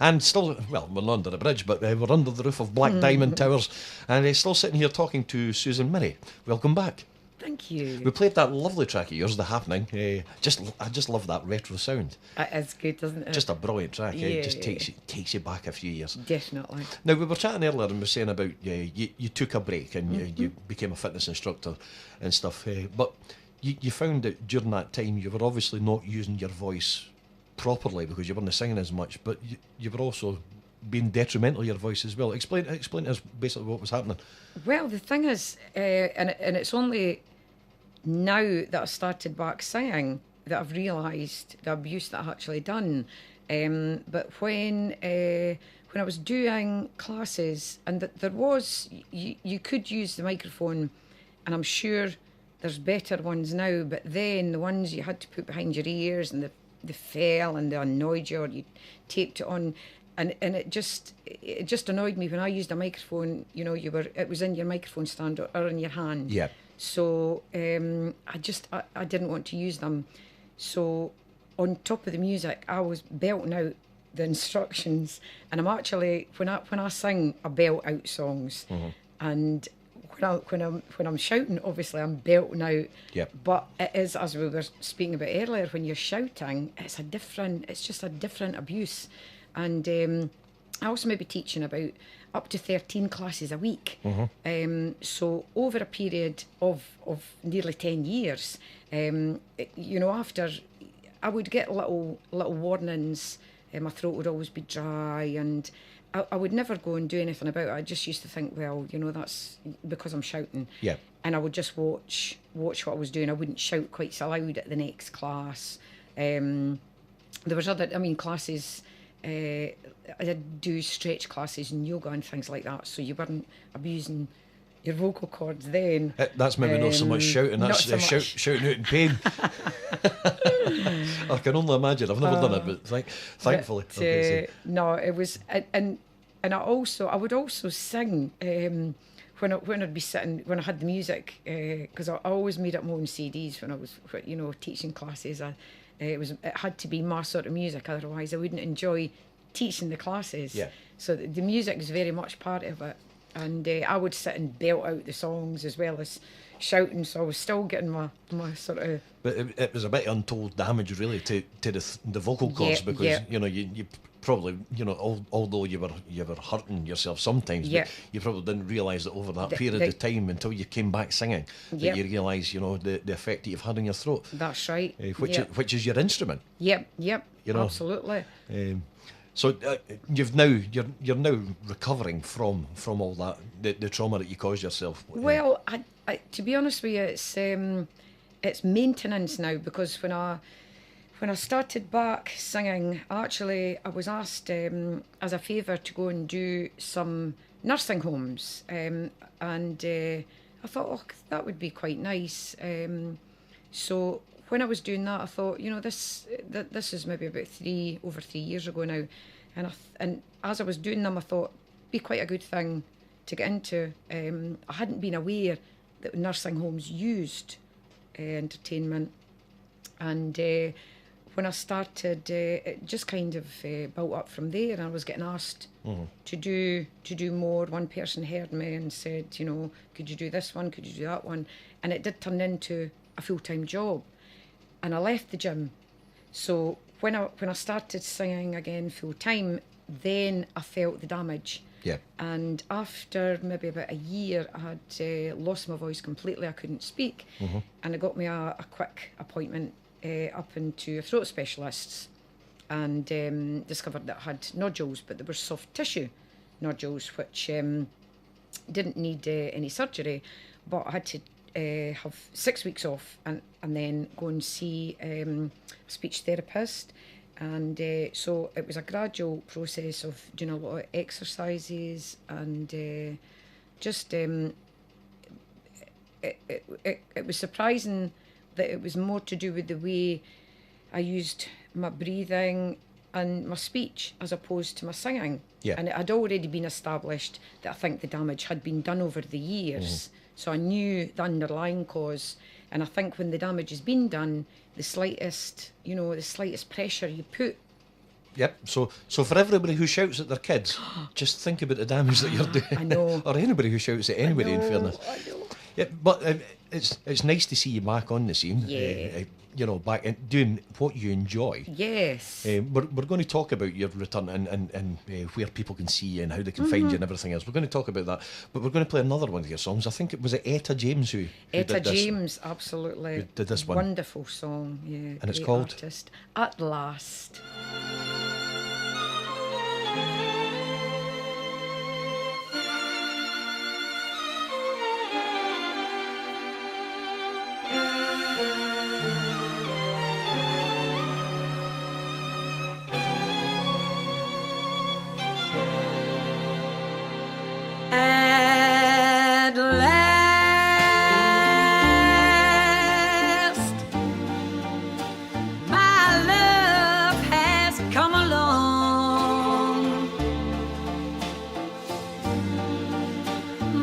And still, well, we're not under a bridge, but we're under the roof of Black Diamond Towers, and still sitting here talking to Susan Mirrey. Welcome back. Thank We you. played that lovely track of yours, The Happening. I just love that retro sound. It is good, doesn't it? Just a brilliant track. It just Yeah. takes you back a few years. Definitely. Now, we were chatting earlier and we were saying about you took a break and you became a fitness instructor and stuff, but you found that during that time you were obviously not using your voice properly because you weren't singing as much, but you were also being detrimental to your voice as well. Explain to us basically what was happening. Well, the thing is, and it's only now that I started back singing that I've realised the abuse that I actually done. But when I was doing classes, and there was you could use the microphone, and I'm sure there's better ones now. But then the ones you had to put behind your ears, and they fell and they annoyed you, or you taped it on. And it just annoyed me when I used a microphone. You know, it was in your microphone stand or in your hand. Yeah. So I didn't want to use them. So on top of the music, I was belting out the instructions, and I'm actually when I sing, I belt out songs, and when I'm shouting, obviously I'm belting out. Yep. But it is, as we were speaking about earlier, when you're shouting, it's just a different abuse, and I also may be teaching about up to 13 classes a week. So over a period of nearly 10 years, after I would get little warnings. My throat would always be dry, and I would never go and do anything about it. I just used to think, well, that's because I'm shouting. Yeah. And I would just watch what I was doing. I wouldn't shout quite so loud at the next class. There was classes. I did do stretch classes and yoga and things like that, so you weren't abusing your vocal cords then. That's maybe not so much shouting, that's not so much. Shouting out in pain. I can only imagine. I've never done it, but thankfully. No, it was, and I would also sing when I'd be sitting, when I had the music, because I always made up my own CDs when I was, teaching classes. It had to be my sort of music, otherwise I wouldn't enjoy teaching the classes. Yeah. So the music is very much part of it, and I would sit and belt out the songs as well as shouting. So I was still getting my sort of. But it was a bit untold damage, really, to the vocal cords, because you probably although you were hurting yourself sometimes, but you probably didn't realise that over that period of time until you came back singing that you realise the effect that you've had on your throat. That's right. Which is your instrument. Yep. Absolutely. So you're now recovering from all that the trauma that you caused yourself. Well, I to be honest with you, it's maintenance now, because when I started back singing, I was asked as a favour to go and do some nursing homes, and I thought, that would be quite nice. So when I was doing that, I thought, this is maybe about over 3 years ago now, and as I was doing them, I thought be quite a good thing to get into. I hadn't been aware that nursing homes used entertainment, and when I started, it just kind of built up from there, and I was getting asked to do more. One person heard me and said, could you do this one? Could you do that one? And it did turn into a full-time job. And I left the gym. So when I started singing again full-time, then I felt the damage. Yeah. And after maybe about a year, I had lost my voice completely. I couldn't speak. And it got me a quick appointment up into a throat specialist's, and discovered that I had nodules, but they were soft tissue nodules, which didn't need any surgery, but I had to have 6 weeks off and then go and see a speech therapist. And so it was a gradual process of doing a lot of exercises, and it was surprising that it was more to do with the way I used my breathing and my speech as opposed to my singing. Yeah. And it had already been established that I think the damage had been done over the years. So I knew the underlying cause. And I think when the damage has been done, the slightest pressure you put Yep. So for everybody who shouts at their kids, just think about the damage that you're doing. I know. Or anybody who shouts at anybody, in fairness. I know. Yeah, but it's nice to see you back on the scene. Yeah. You know, back and doing what you enjoy. Yes. We're going to talk about your return and where people can see you and how they can find you and everything else. We're going to talk about that, but we're going to play another one of your songs. I think it was Etta James who Etta did this. James, absolutely. Who did this one. Wonderful song, yeah. And it's great called? Artist. At Last. At last, my love has come along.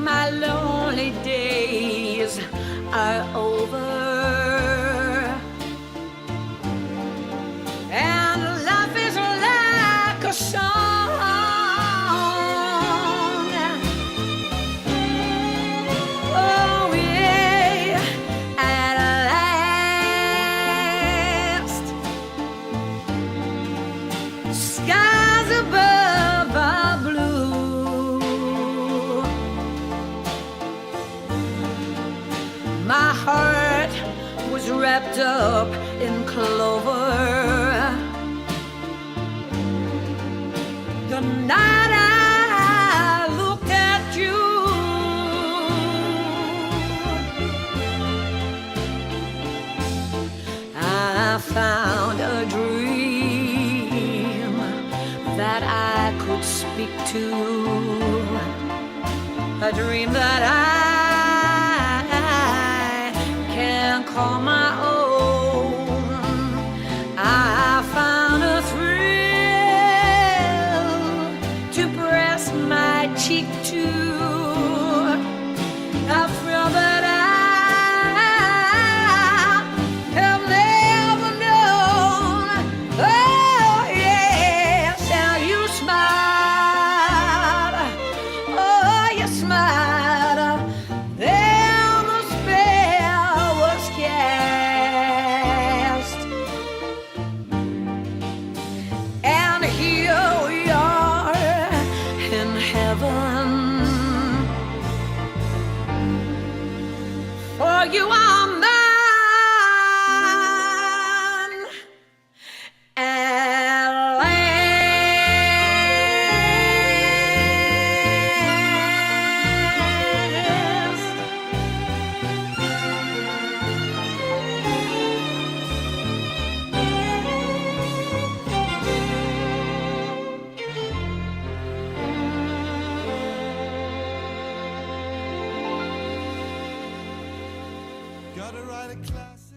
My lonely days are over, and life is like a song. Oh yeah, at last, skies above are blue. My heart was wrapped up in clover the night I looked at you. I found a dream that I could speak to, a dream that I can call my own. I found a thrill to press my cheek to, a thrill that I have never known. Oh yes, and you smiled. Oh, you smiled. Then the spell was cast, and here we are in heaven. For you are mine at last. Gotta write a class.